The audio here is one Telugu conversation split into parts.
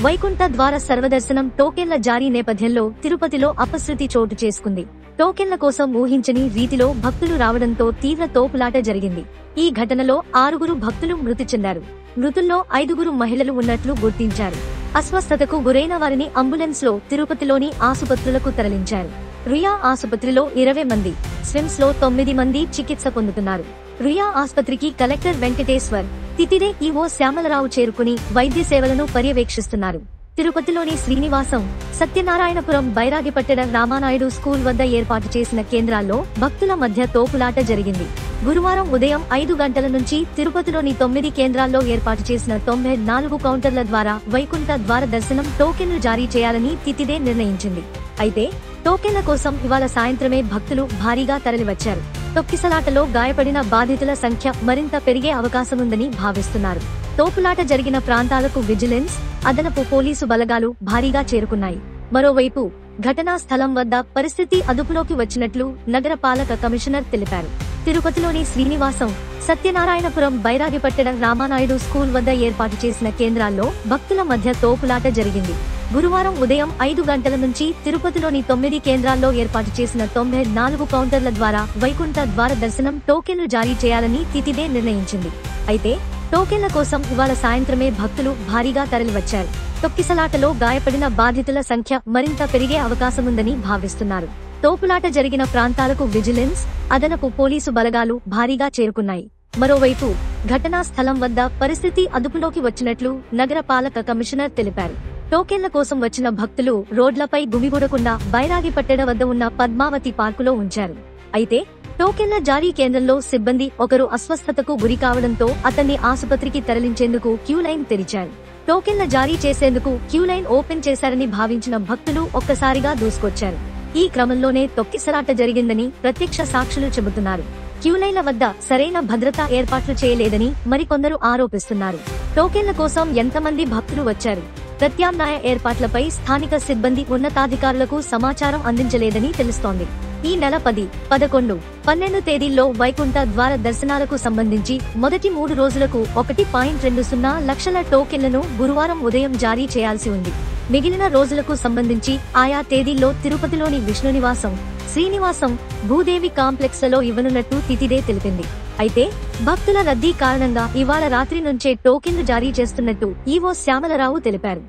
వైకుంఠ ద్వార సర్వదర్శనం టోకెన్ల జారీ నేపథ్యంలో తిరుపతిలో అపశృతి చోటు చేసుకుంది. టోకెన్ల కోసం ఊహించని రీతిలో భక్తులు రావడంతో తీవ్ర తోపులాట జరిగింది. ఈ ఘటనలో 6 భక్తులు మృతి చెందారు. మృతుల్లో 5 మహిళలు ఉన్నట్లు గుర్తించారు. అస్వస్థతకు గురైన వారిని అంబులెన్స్ లో తిరుపతిలోని ఆసుపత్రులకు తరలించారు. రుయా ఆసుపత్రిలో 20 మంది, స్విమ్స్ లో 9 మంది చికిత్స పొందుతున్నారు. రుయా ఆసుపత్రికి కలెక్టర్ వెంకటేశ్వర్, తితిదే ఈవో శ్యామలరావు చేరుకుని వైద్య సేవలను పర్యవేక్షిస్తున్నారు. తిరుపతిలోని శ్రీనివాసం, సత్యనారాయణపురం, బైరాగిపట్టణ రామానాయుడు స్కూల్ వద్ద ఏర్పాటు చేసిన కేంద్రాల్లో భక్తుల మధ్య తోపులాట జరిగింది. గురువారం ఉదయం 5 గంటల నుంచి తిరుపతిలోని 9 కేంద్రాల్లో ఏర్పాటు చేసిన 94 కౌంటర్ల ద్వారా వైకుంఠ ద్వార దర్శనం టోకెన్లు జారీ చేయాలని తితిదే నిర్ణయించింది. అయితే టోకెన్ల కోసం ఇవాళ సాయంత్రమే భక్తులు భారీగా తరలివచ్చారు. తొక్కిసలాటలో గాయపడిన బాధితుల సంఖ్య మరింత పెరిగే అవకాశముందని భావిస్తున్నారు. తోపులాట జరిగిన ప్రాంతాలకు విజిలెన్స్, అదనపు పోలీసు బలగాలు భారీగా చేరుకున్నాయి. మరోవైపు ఘటనా స్థలం వద్ద పరిస్థితి అదుపులోకి వచ్చినట్లు నగర పాలక కమిషనర్ తెలిపారు. తిరుపతిలోని శ్రీనివాసం, సత్యనారాయణపురం, బైరాగిపట్టణ రామానాయుడు స్కూల్ వద్ద ఏర్పాటు చేసిన కేంద్రాల్లో భక్తుల మధ్య తోపులాట జరిగింది. గురువారం ఉదయం 5 గంటల నుంచి తిరుపతిలోని 9 కేంద్రాల్లో ఏర్పాటు చేసిన 94 కౌంటర్ల ద్వారా వైకుంఠ ద్వార దర్శనం టోకెన్లు జారీ చేయాలని తితిదే నిర్ణయించింది. అయితే టోకెన్ల కోసం ఇవాళ సాయంత్రమే భక్తులు భారీగా తరలివచ్చారు. తొక్కిసలాటలో గాయపడిన బాధితుల సంఖ్య మరింత పెరిగే అవకాశముందని భావిస్తున్నారు. తోపులాట జరిగిన ప్రాంతాలకు విజిలెన్స్, అదనపు పోలీసు బలగాలు భారీగా చేరుకున్నాయి. మరోవైపు ఘటనా స్థలం వద్ద పరిస్థితి అదుపులోకి వచ్చినట్లు నగర పాలక కమిషనర్ తెలిపారు. టోకెన్ల కోసం వచ్చిన భక్తులు రోడ్లపై గుమిగూడకుండా బైరాగిపట్టణ వద్ద ఉన్న పద్మావతి పార్కులో ఉంచారు. అయితే టోకెన్ల జారీ కేంద్రంలో సిబ్బంది ఒకరు అస్వస్థతకు గురి కావడంతో అతన్ని ఆసుపత్రికి తరలించేందుకు క్యూలైన్ తెరిచారు. టోకెన్ల జారీ చేసేందుకు క్యూలైన్ ఓపెన్ చేశారని భావించిన భక్తులు ఒక్కసారిగా దూసుకొచ్చారు. ఈ క్రమంలోనే తొక్కిసలాట జరిగిందని ప్రత్యక్ష సాక్షులు చెబుతున్నారు. క్యూలైన్ల వద్ద సరైన భద్రతా ఏర్పాట్లు చేయలేదని మరికొందరు ఆరోపిస్తున్నారు. టోకెన్ల కోసం ఎంతమంది భక్తులు వచ్చారు, ప్రత్యామ్నాయ ఏర్పాట్లపై స్థానిక సిబ్బంది ఉన్నతాధికారులకు సమాచారం అందించలేదని తెలుస్తోంది. ఈ నెల 10, 11, 12 తేదీల్లో వైకుంఠ ద్వార దర్శనాలకు సంబంధించి మొదటి 3 రోజులకు 1.20 లక్షల టోకెన్లను గురువారం ఉదయం జారీ చేయాల్సి ఉంది. మిగిలిన రోజులకు సంబంధించి ఆయా తేదీల్లో తిరుపతిలోని విష్ణునివాసం, శ్రీనివాసం, భూదేవి కాంప్లెక్స్లలో ఇవ్వనున్నట్టు తితిదే తెలిపింది. అయితే భక్తుల రద్దీ కారణంగా ఇవాళ రాత్రి నుంచే టోకెన్లు జారీ చేస్తున్నట్టు ఈవో శ్యామలరావు తెలిపారు.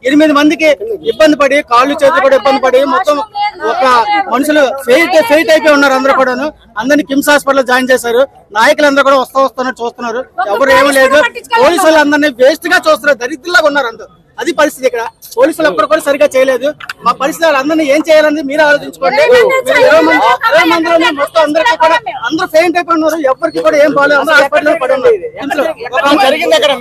8 మందికి ఇబ్బంది పడి, కాళ్ళు చేతులు కూడా ఇబ్బంది పడి, మొత్తం ఒక మనుషులు ఫెయిట్ అయిపోయి ఉన్నారు. అందరూ కూడా అందరినీ కిమ్స్ హాస్పిటల్ జాయిన్ చేశారు. నాయకులందరూ కూడా వస్తున్నారు, చూస్తున్నారు. ఎవరు ఏమీ లేదు. పోలీసులు అందరినీ వేస్ట్ గా చూస్తున్నారు. దరిద్రంగా ఉన్నారు అందరూ. అది పరిస్థితి. ఇక్కడ పోలీసులు ఎప్పుడు కూడా సరిగా చేయలేదు. మా పరిస్థితి అందరినీ ఏం చేయాలని మీరు ఆలోచించుకోండి. 20 మందిలో మొత్తం అందరికీ కూడా అందరూ ఫెయింట్ అయిపోయి ఉన్నారు. ఎవరికి కూడా ఏం బాగాలేదు. అందరూ హాస్పిటల్ పడి ఉన్నారు. జరిగింది ఎక్కడ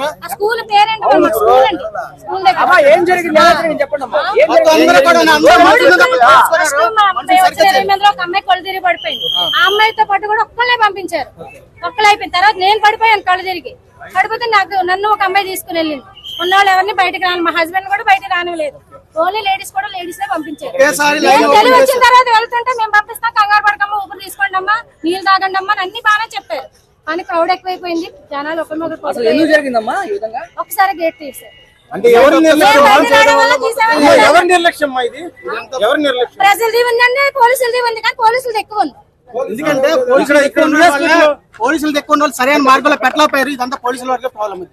అమ్మాయితో పాటు కూడా ఒక్కళ్ళే పంపించారు. ఒక్కళ్ళు అయిపోయిన తర్వాత నేను పడిపోయాను. కళ్ళు తిరిగి పడిపోతే నన్ను ఒక అమ్మాయి తీసుకుని వెళ్ళింది. ఉన్నవాళ్ళు ఎవరిని బయటకు రాను, మా హస్బెండ్ కూడా బయట రానివ్వలేదు. ఓన్లీ లేడీస్ కూడా లేడీస్ పంపించారు. తెలివి వచ్చిన తర్వాత వెళ్తుంటే మేము పంపిస్తాం, కంగారు పడకమ్మా, ఊపిరి తీసుకోండి అమ్మా, నీళ్ళు తాగండి అమ్మా అన్ని బాగానే చెప్పారు. కానీ క్రౌడ్ ఎక్కువైపోయింది. జనాలు ఒకసారి గేట్ తీసారు. ప్రజలది ఉందండి, పోలీసులది ఉంది. కానీ పోలీసులది ఎక్కువ ఉంది. ఎందుకంటే పోలీసులు ఎక్కువ ఉన్న వాళ్ళు సరైన మార్గంలో పెట్టలేకపోయారు. ఇదంతా పోలీసుల వరకే ప్రాబ్లం.